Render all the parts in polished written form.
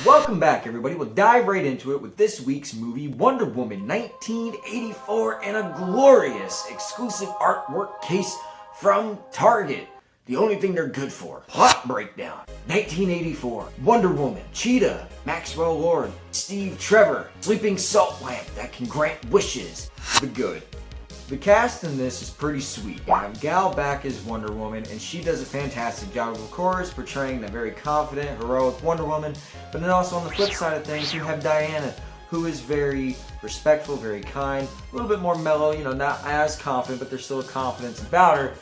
Welcome back, everybody. We'll dive right into it with this week's movie, Wonder Woman 1984, and a glorious exclusive artwork case from Target. The only thing they're good for. Plot breakdown. 1984. Wonder Woman. Cheetah. Maxwell Lord. Steve Trevor. Sleeping salt lamp that can grant wishes. The good. The cast in this is pretty sweet. You have Gal back as Wonder Woman, and she does a fantastic job, of course, portraying the very confident, heroic Wonder Woman. But then also on the flip side of things, you have Diana, who is very respectful, very kind, a little bit more mellow, not as confident, but there's still a confidence about her.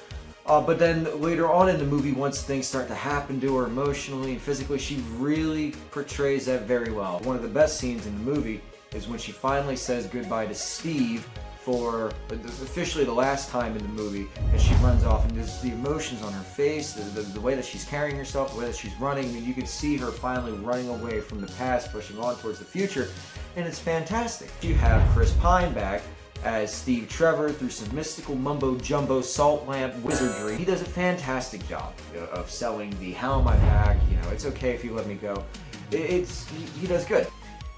But then later on in the movie, once things start to happen to her emotionally and physically, she really portrays that very well. One of the best scenes in the movie is when she finally says goodbye to Steve for officially the last time in the movie, and she runs off, and there's the emotions on her face, the way that she's carrying herself, the way that she's running. I mean, you can see her finally running away from the past, pushing on towards the future, and it's fantastic. You have Chris Pine back as Steve Trevor through some mystical mumbo-jumbo salt lamp wizardry. He does a fantastic job of selling the how am I back, it's okay if you let me go. He does good.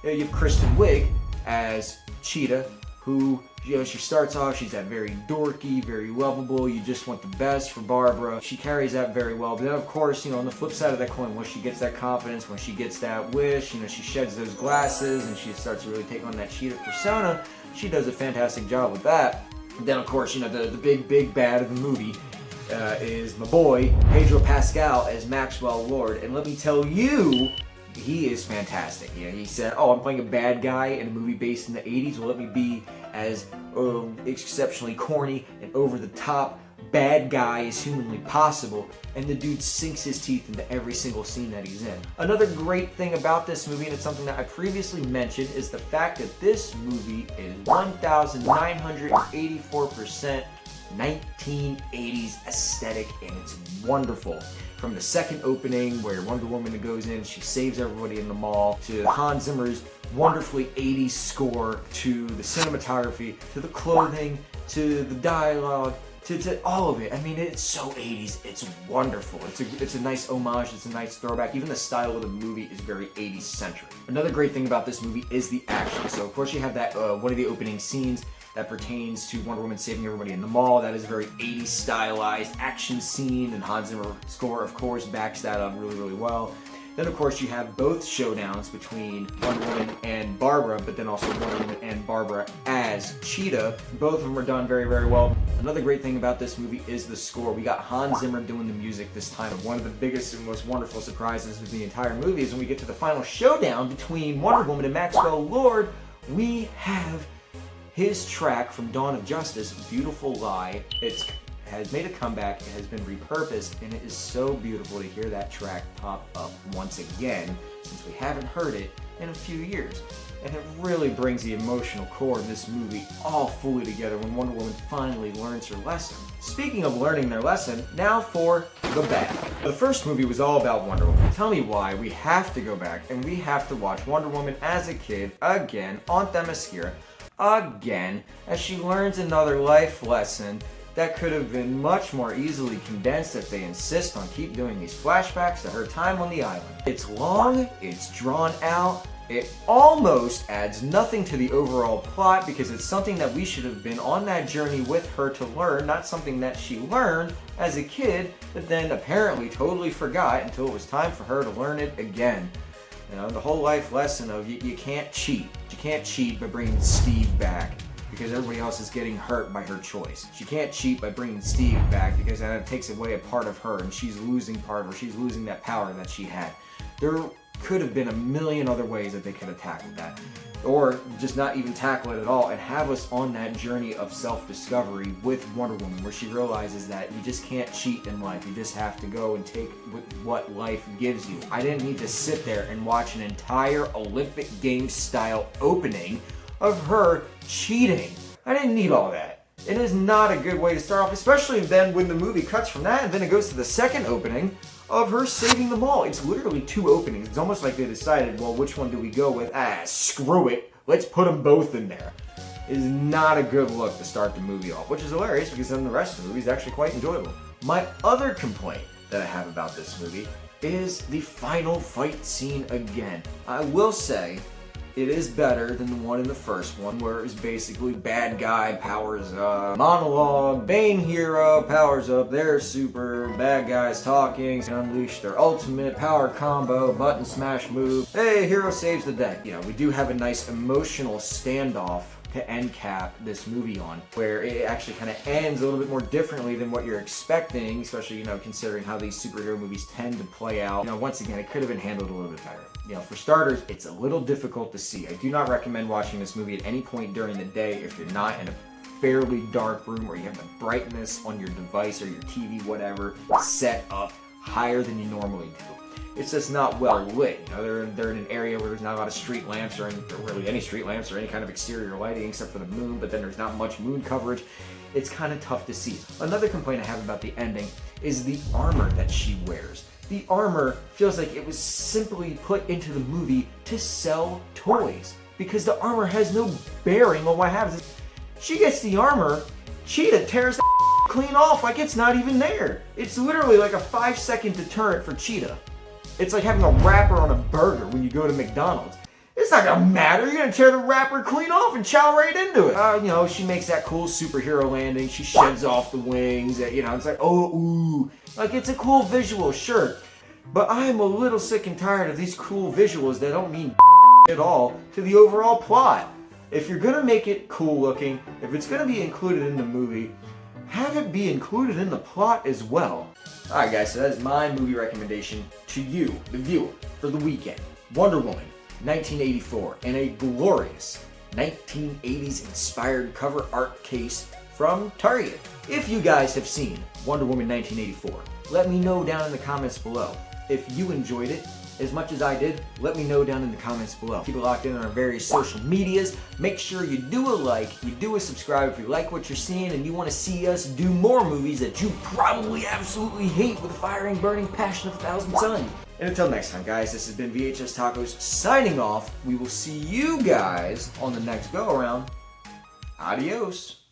You have Kristen Wiig as Cheetah, who, she starts off, she's that very dorky, very lovable, you just want the best for Barbara. She carries that very well. But then, of course, on the flip side of that coin, when she gets that confidence, when she gets that wish, she sheds those glasses and she starts to really take on that Cheetah persona, she does a fantastic job with that. Then, of course, the big bad of the movie is my boy, Pedro Pascal as Maxwell Lord. And let me tell you, he is fantastic. He said, I'm playing a bad guy in a movie based in the 80s. Well, let me be as exceptionally corny and over-the-top bad guy as humanly possible. And the dude sinks his teeth into every single scene that he's in. Another great thing about this movie, and it's something that I previously mentioned, is the fact that this movie is 1,984% 1980s aesthetic, and it's wonderful. From the second opening where Wonder Woman goes in, she saves everybody in the mall, to Hans Zimmer's wonderfully 80s score, to the cinematography, to the clothing, to the dialogue, to all of it. I mean, it's so 80s, it's wonderful. It's a nice homage, it's a nice throwback. Even the style of the movie is very 80s centric. Another great thing about this movie is the action. So of course you have that one of the opening scenes that pertains to Wonder Woman saving everybody in the mall. That is a very 80s stylized action scene, and Hans Zimmer score, of course, backs that up really, really well. Then, of course, you have both showdowns between Wonder Woman and Barbara, but then also Wonder Woman and Barbara as Cheetah. Both of them are done very, very well. Another great thing about this movie is the score. We got Hans Zimmer doing the music this time. One of the biggest and most wonderful surprises of the entire movie is when we get to the final showdown between Wonder Woman and Maxwell Lord, we have his track from Dawn of Justice, Beautiful Lie. It has made a comeback, it has been repurposed, and it is so beautiful to hear that track pop up once again, since we haven't heard it in a few years. And it really brings the emotional core of this movie all fully together when Wonder Woman finally learns her lesson. Speaking of learning their lesson, now for the bad. The first movie was all about Wonder Woman. Tell me why we have to go back and we have to watch Wonder Woman as a kid again on Themyscira again, as she learns another life lesson that could have been much more easily condensed if they insist on keep doing these flashbacks to her time on the island. It's long, it's drawn out, it almost adds nothing to the overall plot because it's something that we should have been on that journey with her to learn, not something that she learned as a kid, but then apparently totally forgot until it was time for her to learn it again. The whole life lesson of you can't cheat. You can't cheat by bringing Steve back because everybody else is getting hurt by her choice. She can't cheat by bringing Steve back because that takes away a part of her and she's losing part of her. She's losing that power that she had. There could have been a million other ways that they could have tackled that. Or just not even tackle it at all and have us on that journey of self-discovery with Wonder Woman, where she realizes that you just can't cheat in life. You just have to go and take what life gives you. I didn't need to sit there and watch an entire Olympic Games style opening of her cheating. I didn't need all that. It is not a good way to start off, especially then when the movie cuts from that and then it goes to the second opening of her saving them all. It's literally two openings. It's almost like they decided, well, which one do we go with? Screw it. Let's put them both in there. It is not a good look to start the movie off, which is hilarious because then the rest of the movie is actually quite enjoyable. My other complaint that I have about this movie is the final fight scene again. I will say, it is better than the one in the first one, where it was basically bad guy powers up, monologue, main hero powers up, they're super, bad guys talking, unleash their ultimate power combo, button smash move, hey, hero saves the day. You know, we do have a nice emotional standoff to end cap this movie on, where it actually kind of ends a little bit more differently than what you're expecting, especially, you know, considering how these superhero movies tend to play out. You know, once again, it could have been handled a little bit better. You know, for starters, it's a little difficult to see. I do not recommend watching this movie at any point during the day if you're not in a fairly dark room or you have the brightness on your device or your TV, whatever, set up higher than you normally do. It's just not well lit. You know, they're in an area where there's not a lot of street lamps or really any street lamps or any kind of exterior lighting except for the moon, but then there's not much moon coverage. It's kind of tough to see. Another complaint I have about the ending is the armor that she wears. The armor feels like it was simply put into the movie to sell toys, because the armor has no bearing on what happens. She gets the armor, Cheetah tears the clean off like it's not even there. It's literally like a 5-second deterrent for Cheetah. It's like having a wrapper on a burger when you go to McDonald's. It's not gonna matter. You're gonna tear the wrapper clean off and chow right into it. You know, she makes that cool superhero landing. She sheds off the wings. You know, it's like, oh, ooh. Like, it's a cool visual, sure. But I'm a little sick and tired of these cool visuals that don't mean at all to the overall plot. If you're gonna make it cool looking, if it's gonna be included in the movie, have it be included in the plot as well. Alright guys, so that is my movie recommendation to you, the viewer, for the weekend. Wonder Woman, 1984, in a glorious 1980s inspired cover art case from Target. If you guys have seen Wonder Woman 1984, let me know down in the comments below. If you enjoyed it as much as I did, let me know down in the comments below. Keep it locked in on our various social medias. Make sure you do a like, you do a subscribe if you like what you're seeing and you want to see us do more movies that you probably absolutely hate with a firing, burning passion of 1,000 suns. And until next time, guys, this has been VHS Tacos signing off. We will see you guys on the next go-around. Adios.